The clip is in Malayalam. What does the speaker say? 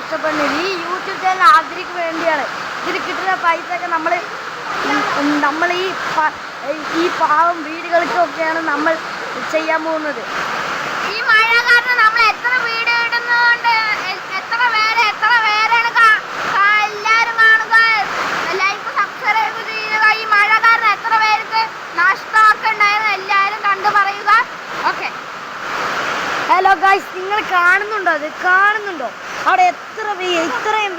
കഷ്ടപ്പെടുന്നത്. ഈ യൂട്യൂബ് ചാനൽ ആഗ്രഹിക്ക് വേണ്ടിയാണ്. ഇതിൽ കിട്ടുന്ന പൈസ ഒക്കെ നമ്മൾ ഈ പാവം വീടുകൾക്കൊക്കെയാണ് നമ്മൾ ചെയ്യാൻ പോകുന്നത്. ഈ മഴ കാരണം നമ്മൾ എത്ര വീഡിയോ ഇടുന്നതുകൊണ്ട് എത്ര പേരാണ് എല്ലാവരും കാണുക, ലൈക്ക് സബ്സ്ക്രൈബ് ചെയ്യുക. ഈ മഴ കാരണം എത്ര പേർക്ക് നഷ്ടമൊക്കെ ഉണ്ടായിരുന്നു എല്ലാവരും കണ്ടു പറയുക. ഓക്കെ. ഹലോ ഗൈസ്, നിങ്ങൾ കാണുന്നുണ്ടോ? അവിടെ ഇത്രയും